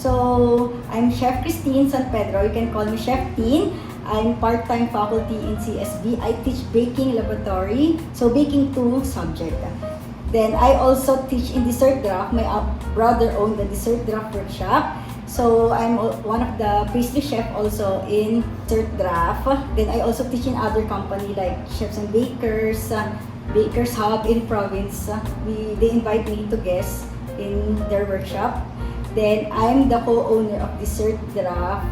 So, I'm Chef Christine San Pedro. You can call me Chef Teen. I'm part-time faculty in CSB. I teach baking laboratory, so baking 2 subject. Then I also teach in dessert draft. My brother owned the dessert draft workshop. So I'm one of the pastry chef also in dessert draft. Then I also teach in other company like Chefs and Bakers, Bakers Hub in province. They invite me to guest in their workshop. Then I'm the co-owner of Dessert Draft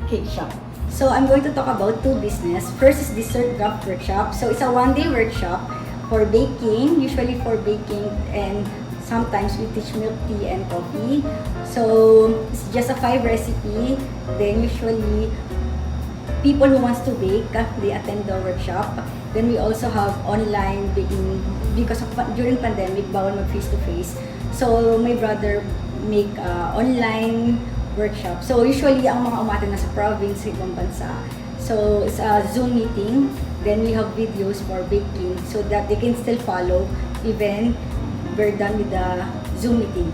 Cake Shop. So I'm going to talk about 2 business. First is Dessert Draft Workshop. So it's a 1-day workshop for baking, usually for baking, and sometimes we teach milk tea and coffee. So it's just a 5 recipe. Then usually people who wants to bake, they attend the workshop. Then we also have online baking because of during pandemic, bawal mag face-to-face. So my brother make online workshop. So usually ang mga umatan na sa province, sa ibang bansa. So it's a Zoom meeting. Then we have videos for baking so that they can still follow even we're done with the Zoom meeting.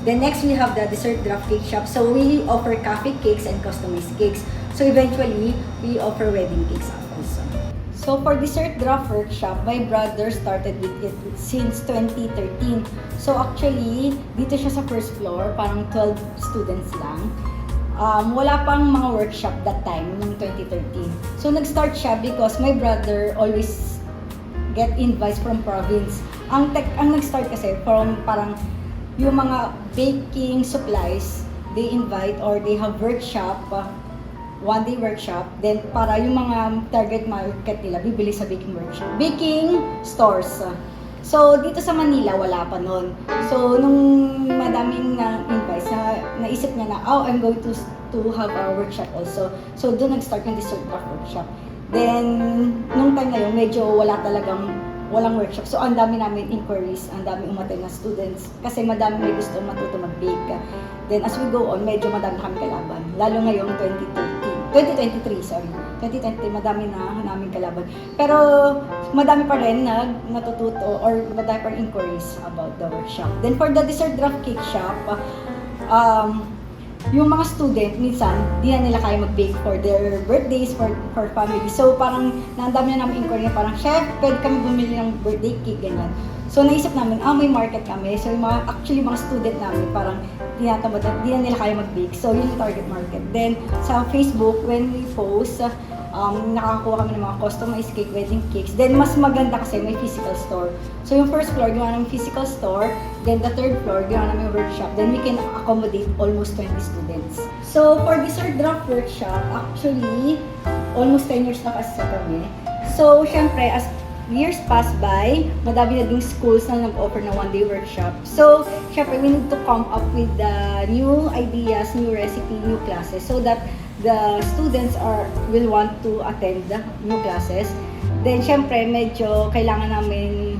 Then next we have the dessert draft cake shop. So we offer coffee cakes and customized cakes. So eventually we offer wedding cakes also. So for dessert draft workshop, my brother started with it since 2013. So actually, dito siya sa first floor, parang 12 students lang. Wala pang mga workshop that time, noong 2013. So nag-start siya because my brother always get invites from province. Ang nag-start kasi from parang yung mga baking supplies, they invite or they have workshop, 1-day workshop, then para yung mga target market nila bibili sa baking workshop, baking stores. So dito sa Manila wala pa noon. So nung madaming na invites, naisip niya na, oh, I'm going to have a workshop also. So doon nag-start yung dessert craft workshop. Then nung time na yun medyo walang workshop. So ang dami namin inquiries, ang dami umatay na students kasi madami may gusto matuto mag-bake. Then as we go on, medyo madami kami kalaban. Lalo ngayong 2023, madami na namin kalaban. Pero madami pa rin natututo or madami pa rin inquiries about the workshop. Then for the dessert draft cake shop, yung mga student, minsan, di na nila kaya mag-bake for their birthdays, for family. So parang naandami na namin inquiry na parang, Chef, pwede kami bumili ng birthday cake, ganyan. So naisip namin, may market kami. So yung actually mga student namin, parang di na nila kaya mag-bake. So yun yung target market. Then sa Facebook, when we post, nakakakuha kami ng mga customized cake, wedding cakes. Then mas maganda kasi may physical store. So yung first floor, ginawa namin physical store. Then the third floor, ginawa namin workshop. Then we can accommodate almost 20 students. So for dessert draft workshop, actually, almost 10 years na kasi kami. So syempre, as years pass by, madami na ding schools na nag-offer na 1-day workshop. So, syempre, we need to come up with the new ideas, new recipe, new classes so that the students will want to attend the new classes. Then, syempre, medyo kailangan namin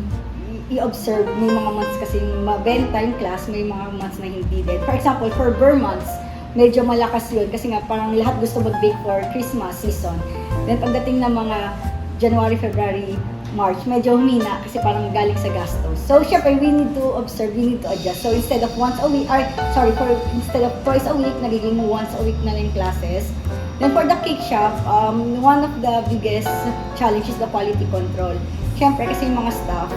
i-observe. May mga months kasi mabenta yung class, may mga months na hindi din. For example, for Burr months, medyo malakas yun kasi nga parang lahat gusto mag-bake for Christmas season. Then, pagdating ng mga January, February, March, medyo humina kasi parang galing sa gastos. So, syempre, we need to observe, we need to adjust. So, instead of instead of twice a week, nagiging once a week na lang classes. Then, for the cake shop, one of the biggest challenge is the quality control. Syempre, kasi yung mga staff,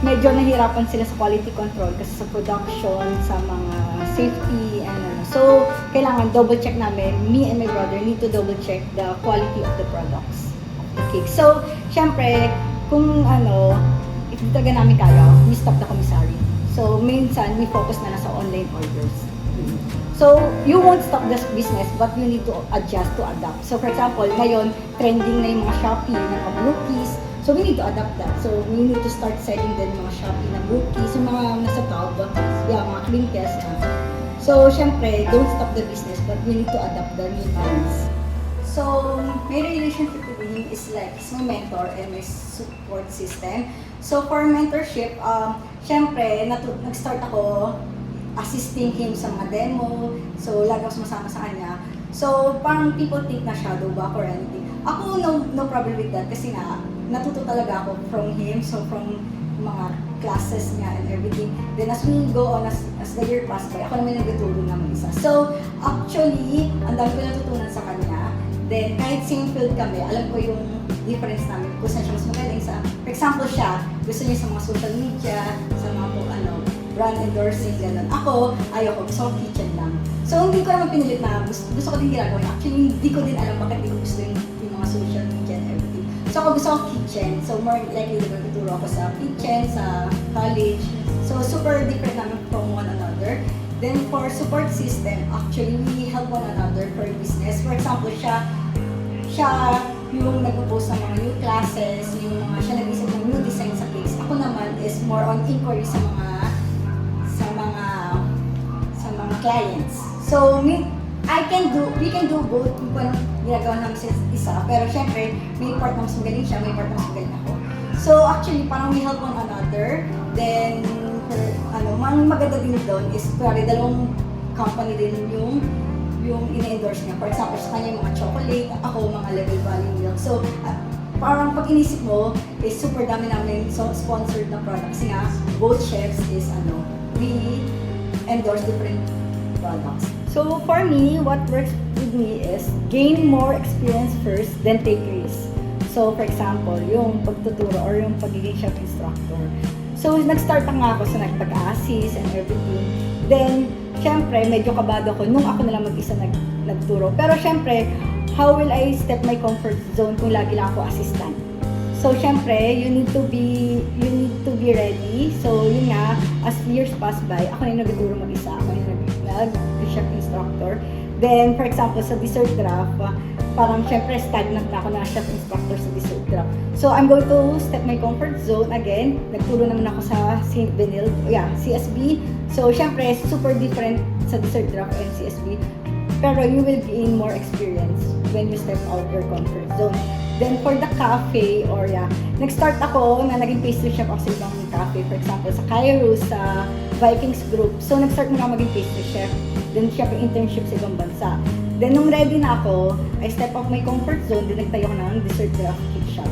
medyo nahirapan sila sa quality control kasi sa production, sa mga safety, and so, kailangan double check namin, me and my brother need to double check the quality of the products. Okay. So, syempre, kung if talaga namin kaya, we stop the commissary. So, minsan, we focus na sa online orders. So, you won't stop this business, but you need to adjust, to adapt. So, for example, ngayon, trending na yung mga Shopee, na mga brookies. So, we need to adapt that. So, we need to start selling din mga Shopee na brookies, yung mga nasa tub, mga clinkers. So, syempre, don't stop the business, but we need to adapt the new trends. So, my relationship with him is like, he's my mentor and my support system. So, for mentorship, syempre, nag-start ako assisting him sa mga demo. So, lagi ako sumasama sa kanya. So, parang people think na shadow ba or anything. Ako, no problem with that kasi nga, natuto talaga ako from him. So, from mga classes niya and everything. Then as we go on, as the year passed by, ako naman nagtuturo ng isa. So actually, ang dami ko natutunan sa kanya. Then kahit same field kami, alam ko yung difference namin kung saan siya mas magaling sa. For example siya, gusto niya sa mga social media, sa mga brand endorsing, gano'n. Ako, ayoko, gusto ko kitchen lang. So hindi ko naman pinilit na gusto ko din ginagawa. Actually, hindi ko din alam bakit hindi ko gusto yung mga social media and everything. So ako gusto ko kitchen. So more likely diba tuturo ako sa kitchen, sa college. So super different namin from one another. Then for support system, actually we help one another for business. For example, siya yung nag-post ng mga new classes, siya nag-isip ng new design sa case. Ako naman is more on inquiry sa mga clients. So we can do both kung anong ginagawa namin sa isa. Pero syempre, may part na mas magaling siya, may part na mas magaling ako. So actually, parang we help one another. Then, mang maganda din doon is, parang dalawang company din yung ina-endorse niya. For example, sa kanya yung mga chocolate, ako mga level value milk. So, parang pag inisip mo, is super dami namin sponsored na products nga. Both chefs is, we endorse different products. So, for me, what works with me is gain more experience first, then take risks. So, for example, yung pagtuturo or yung pagiging chef instructor. So, nag-start nga ako sa nagpag-assist and everything. Then, syempre, medyo kabado ko nung ako na lang mag-isa nagturo. Pero syempre, how will I step my comfort zone kung lagi lang ako assistant? So, syempre, you need to be ready. So, yun nga, as years pass by, ako na yung nagtuturo mag-isa. Ako yung nag-chef instructor. Then, for example, sa dessert draft, parang syempre stagnant na ako na chef instructor sa dessert draft. So, I'm going to step my comfort zone again. Nagturo naman ako sa CSB. So, syempre, super different sa dessert draft and CSB. Pero you will gain more experience when you step out your comfort zone. Then, for the cafe, nag-start ako na naging pastry chef ako sa ibang cafe. For example, sa Cairo, sa Vikings Group. So, nag-start muna ako maging pastry chef. Then, chef internship sa ibang bansa. Then, nung ready na ako, I step off my comfort zone. Then, nagtayo ko ng dessert draft cake shop.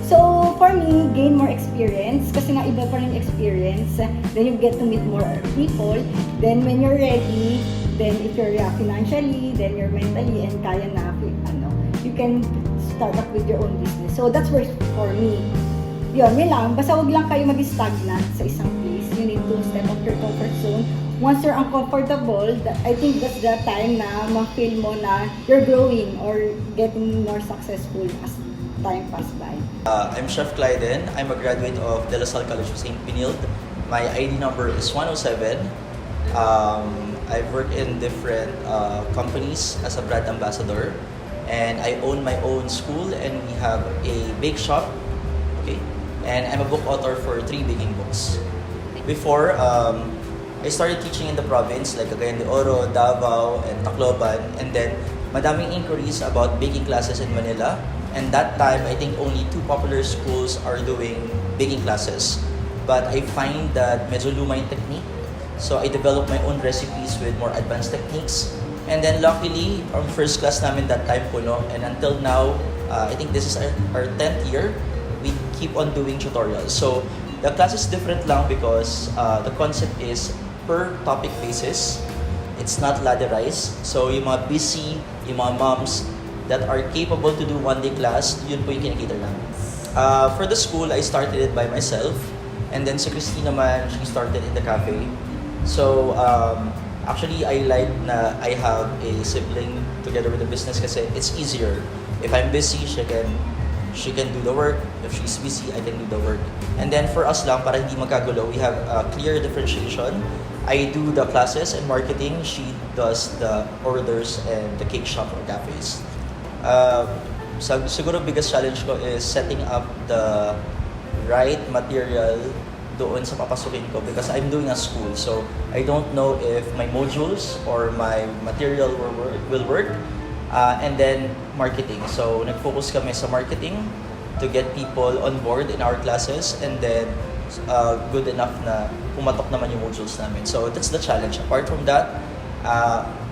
So, for me, gain more experience. Kasi nga, iba pa rin experience. Then, you get to meet more people. Then, when you're ready, then if you're financially, then you're mentally, and kaya na, you can start up with your own business. So, that's works for me. Yun lang. Basta wag lang kayo mag-stagnant sa isang place. You need to step up your comfort zone. Once you're uncomfortable, I think that's the time na ma-feel mo na you're growing or getting more successful as time pass by. I'm Chef Clyden. I'm a graduate of De La Salle College of St. Penild. My ID number is 107. I've worked in different companies as a brand ambassador. And I own my own school and we have a bake shop. Okay? And I'm a book author for 3 baking books. Before, I started teaching in the province like Cagayan de Oro, Davao, and Tacloban. And then, madaming inquiries about baking classes in Manila. And that time, I think only 2 popular schools are doing baking classes. But I find that medyo luma yung technique. So I developed my own recipes with more advanced techniques. And then luckily, our first class namin that time puno. And until now, I think this is our 10th year, we keep on doing tutorials. So the class is different lang because the concept is per topic basis. It's not ladderized. So yung mga busy, yung mga moms that are capable to do one-day class, yun po yung kinikater namin. For the school, I started it by myself. And then si Christine naman, she started in the cafe. So actually, I like na I have a sibling together with the business kasi it's easier. If I'm busy, she can do the work. If she's busy, I can do the work. And then for us lang, para hindi magkagulo, we have a clear differentiation. I do the classes and marketing. She does the orders and the cake shop or cafes. Siguro biggest challenge ko is setting up the right material doon sa papasukin ko because I'm doing a school. So I don't know if my modules or my material will work. And then marketing. So nag-focus kami sa marketing to get people on board in our classes and then good enough na pumatok naman yung modules namin. So that's the challenge. Apart from that,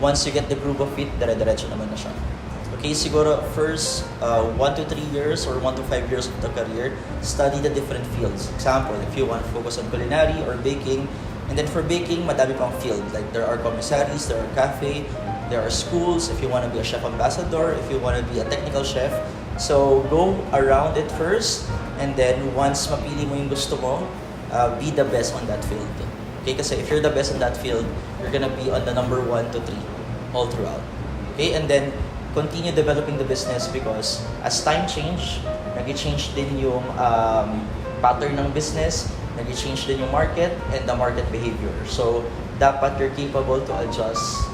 once you get the groove of it, dire-diretso naman na siya. Okay, siguro first 1 to 3 years or 1 to 5 years of the career, study the different fields. Example, if you want to focus on culinary or baking, and then for baking, madami pang field. Like there are commissaries, there are cafe, there are schools, if you want to be a chef ambassador, if you want to be a technical chef. So go around it first, and then once mapili mo yung gusto mo, be the best on that field. Okay, kasi if you're the best in that field, you're gonna be on the number 1 to 3 all throughout. Okay, and then continue developing the business because as time change, nag-change din yung pattern ng business, nag-change din yung market and the market behavior. So, dapat you're capable to adjust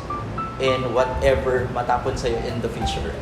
in whatever matapon sa'yo in the future.